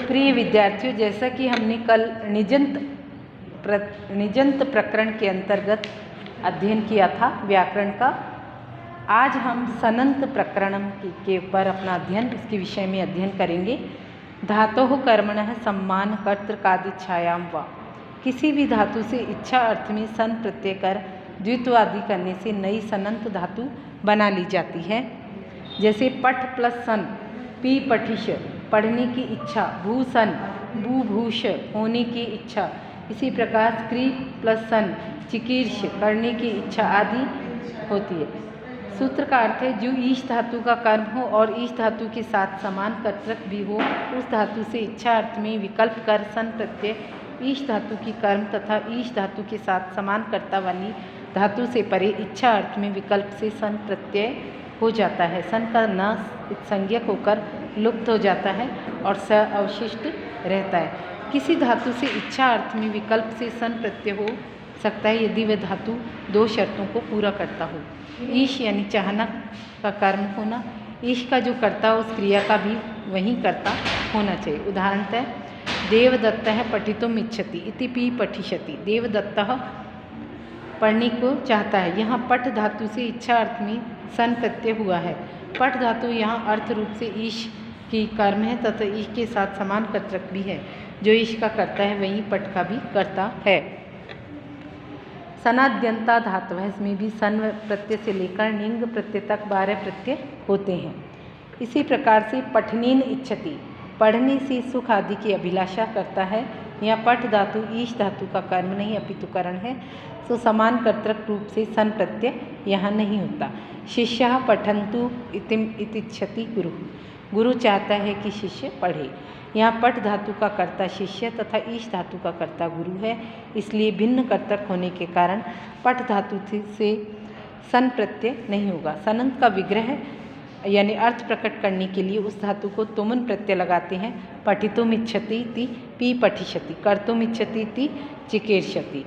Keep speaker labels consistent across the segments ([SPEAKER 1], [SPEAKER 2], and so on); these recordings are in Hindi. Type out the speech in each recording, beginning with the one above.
[SPEAKER 1] प्रिय विद्यार्थियों, जैसा कि हमने कल निजंत प्रकरण के अंतर्गत अध्ययन किया था व्याकरण का, आज हम सनंत प्रकरणम के ऊपर अपना अध्ययन, इसके विषय में अध्ययन करेंगे। धातोः कर्मणः सम्मान कर्तृकादिच्छायाम वा। किसी भी धातु से इच्छा अर्थ में सन प्रत्यय कर द्वित्वादि करने से नई सनंत धातु बना ली जाती है। जैसे पठ प्लस सन, पी पठिश, पढ़ने की इच्छा, भूसन, भू भूष, होने की इच्छा। इसी प्रकार स्क्री प्लस सन, चिकीर्ष, करने की इच्छा आदि होती है। सूत्र का अर्थ है, जो ईश धातु का कर्म हो और ईश धातु के साथ समान कर्तृक भी हो, उस धातु से इच्छा अर्थ में विकल्प कर सन प्रत्यय ईश धातु की कर्म तथा ईश धातु के साथ समान कर्ता वाली धातु से परे इच्छा अर्थ में विकल्प से सन प्रत्यय हो जाता है। सन का न संज्ञक होकर लुप्त हो जाता है और स अवशिष्ट रहता है। किसी धातु से इच्छा अर्थ में विकल्प से सन प्रत्यय हो सकता है यदि वह धातु दो शर्तों को पूरा करता हो। ईश यानी चाहना का कर्म होना, ईश का जो कर्ता हो उस क्रिया का भी वही कर्ता होना चाहिए। उदाहरणतः देवदत्तः पठितुम् इच्छति इति पी पठिष्यति। देवदत्तः पढ़ने को चाहता है। यहाँ पठ धातु से इच्छा अर्थ में सन प्रत्यय हुआ है। पठ धातु यहाँ अर्थ रूप से ईश की कर्म है तथा ईश के साथ समान कर्तृक भी है। जो ईश का कर्ता है वही पठ का भी कर्ता है। सनाद्यंता धातु है, इसमें भी सन प्रत्यय से लेकर निंग प्रत्यय तक 12 प्रत्यय होते हैं। इसी प्रकार से पठनीन इच्छति, पढ़ने से सुख आदि की अभिलाषा करता है। यहाँ पठ धातु ईश धातु का कर्म नहीं अपितु करण है, तो समान कर्तृक रूप से सन प्रत्यय यहाँ नहीं होता। शिष्यः पठन्तु इतिच्छति गुरु, गुरु चाहता है कि शिष्य पढ़े। यहाँ पठ धातु का कर्ता शिष्य तथा ईश धातु का कर्ता गुरु है, इसलिए भिन्न कर्तक होने के कारण पठ धातु से सन प्रत्यय नहीं होगा। सनंत का विग्रह यानी अर्थ प्रकट करने के लिए उस धातु को तुमन प्रत्यय लगाते हैं। पठितुम् इच्छति इति पी पठिष्यति, कर्तुम् इच्छति इति चिकीर्षति।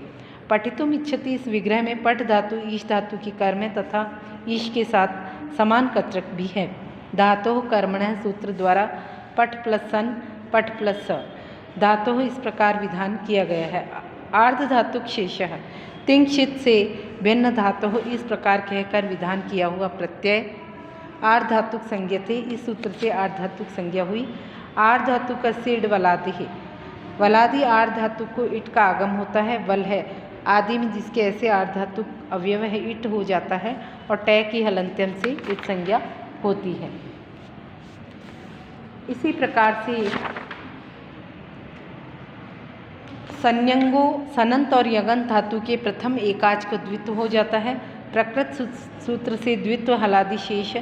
[SPEAKER 1] पठितुम् इच्छति इस विग्रह में पठ धातु ईश धातु की कर्म है तथा ईश के साथ समान कर्तृक भी है। धातोः कर्मणः सूत्र द्वारा पठ प्लस सन, पठ प्लस स। धातोः इस प्रकार विधान किया गया है। आर्ध धातुक शेषः, तिंक्षित से भिन्न धातोः इस प्रकार कहकर विधान किया हुआ प्रत्यय आर्ध धातुक संज्ञा थे। इस सूत्र से आर्ध धातुक संज्ञा हुई। आर्ध धातु का सिड वलादि है। वलादि आर्ध धातु को इट का आगम होता है। वल है आदि में जिसके ऐसे आर्ध धातुक अवयव है इट हो जाता है और टय की हलंत्यम से इट संज्ञा होती है। इसी प्रकार से संयंगो सनंत और यगंत धातु के प्रथम एकाच को द्वित्व हो जाता है। प्रकृत सूत्र से द्वित्व हलादि शेष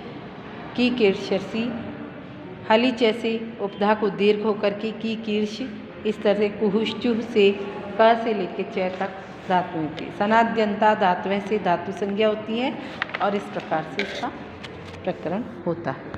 [SPEAKER 1] की कीर्षसी, हली जैसे उपधा को दीर्घ होकर के की कीर्ष, इस तरह से कुहुश्चुह से क से लेकर च तक धातुएं थी। सनाद्यंता धातुएं से धातु संज्ञा होती है और इस प्रकार से इसका प्रकरण होता है।